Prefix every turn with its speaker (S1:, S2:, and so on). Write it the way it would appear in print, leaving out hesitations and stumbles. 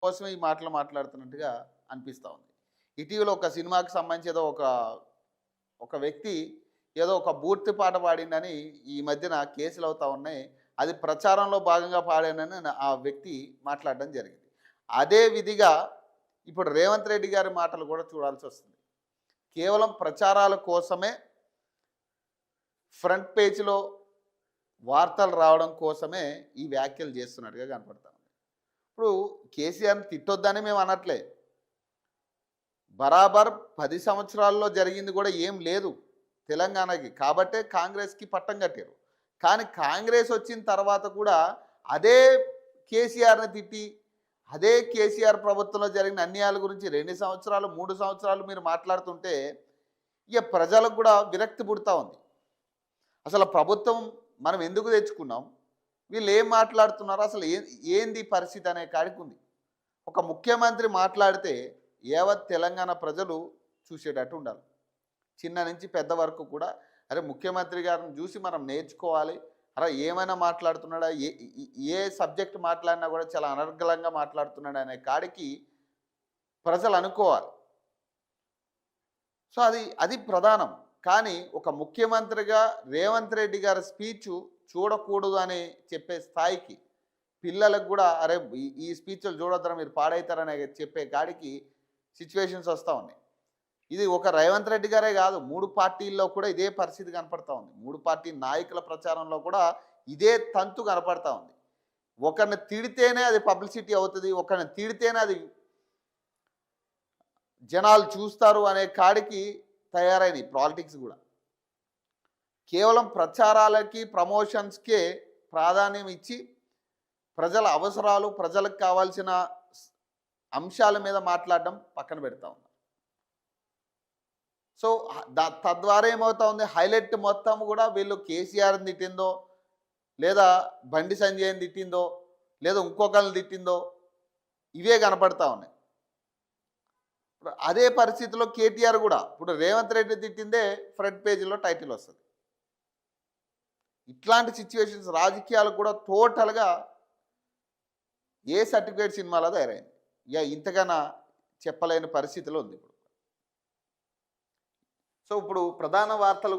S1: కోసమే ఈ మాటలు మాట్లాడుతున్నట్టుగా అనిపిస్తూ ఉంది. ఇటీవల ఒక సినిమాకి సంబంధించి ఏదో ఒక వ్యక్తి ఏదో ఒక బూర్తి పాట పాడిండని ఈ మధ్యన కేసులు అవుతా ఉన్నాయి. అది ప్రచారంలో భాగంగా పాడానని ఆ వ్యక్తి మాట్లాడడం జరిగింది. అదే విధిగా ఇప్పుడు రేవంత్ రెడ్డి గారి మాటలు కూడా చూడాల్సి వస్తుంది. కేవలం ప్రచారాల కోసమే ఫ్రంట్ పేజ్లో వార్తలు రావడం కోసమే ఈ వ్యాఖ్యలు చేస్తున్నట్టుగా కనపడతా ఉంది. ఇప్పుడు కేసీఆర్ని తిట్టొద్దని మేము అనట్లే. బరాబర్ 10 సంవత్సరాల్లో జరిగింది కూడా ఏం లేదు తెలంగాణకి. కాబట్టే కాంగ్రెస్కి పట్టం కట్టారు. కానీ కాంగ్రెస్ వచ్చిన తర్వాత కూడా అదే కేసీఆర్ని తిట్టి, అదే కేసీఆర్ ప్రభుత్వంలో జరిగిన అన్యాయాల గురించి 2 సంవత్సరాలు 3 సంవత్సరాలు మీరు మాట్లాడుతుంటే ఇక ప్రజలకు కూడా విరక్తి పుడతా ఉంది. అసలు ప్రభుత్వం మనం ఎందుకు తెచ్చుకున్నాం, వీళ్ళు ఏం మాట్లాడుతున్నారు, అసలు ఏంది పరిస్థితి అనే కాడికి ఉంది. ఒక ముఖ్యమంత్రి మాట్లాడితే యావత్ తెలంగాణ ప్రజలు చూసేటట్టు ఉండాలి. చిన్న నుంచి పెద్ద వరకు కూడా అరే ముఖ్యమంత్రి గారిని చూసి మనం నేర్చుకోవాలి. అరే ఏమైనా మాట్లాడుతున్నాడా, ఏ సబ్జెక్ట్ మాట్లాడినా కూడా చాలా అనర్గళంగా మాట్లాడుతున్నాడు అనే కాడికి ప్రజలు అనుకోవాలి. సో అది ప్రధానం. కానీ ఒక ముఖ్యమంత్రిగా రేవంత్ రెడ్డి గారి స్పీచ్ చూడకూడదు అని చెప్పే స్థాయికి పిల్లలకు కూడా అరే ఈ స్పీచ్లు చూడొద్దరా మీరు పాడవుతారని చెప్పే కాడికి సిచ్యువేషన్స్ వస్తూ ఉన్నాయి. ఇది ఒక రేవంత్ రెడ్డి గారే కాదు, 3 పార్టీల్లో కూడా ఇదే పరిస్థితి కనపడతా ఉంది. 3 పార్టీ నాయకుల ప్రచారంలో కూడా ఇదే తంతు కనపడతా ఉంది. ఒకరిని తిడితేనే అది పబ్లిసిటీ అవుతుంది, ఒకరిని తిడితేనే అది జనాలు చూస్తారు అనే కాడికి తయారైనవి పాలిటిక్స్ కూడా. కేవలం ప్రచారాలకి ప్రమోషన్స్కే ప్రాధాన్యం ఇచ్చి ప్రజల అవసరాలు ప్రజలకు కావాల్సిన అంశాల మీద మాట్లాడడం పక్కన పెడతా ఉన్నారు. సో తద్వారా ఏమవుతా ఉంది, హైలైట్ మొత్తం కూడా వీళ్ళు కేసీఆర్ని తిట్టిందో, లేదా బండి సంజయ్ని తిట్టిందో, లేదా ఇంకొకరిని తిట్టిందో ఇవే కనపడతా ఉన్నాయి. అదే పరిస్థితిలో కేటీఆర్ కూడా ఇప్పుడు రేవంత్ రెడ్డి తిట్టిందే ఫ్రంట్ పేజీలో టైటిల్ వస్తుంది. ఇట్లాంటి సిచ్యువేషన్స్ రాజకీయాలు కూడా టోటల్గా ఏ సర్టిఫికేట్ సినిమాలో తయారైంది. ఇక ఇంతకన్నా చెప్పలేని పరిస్థితిలో ఉంది ఇప్పుడు. సో ఇప్పుడు ప్రధాన వార్తలు కూడా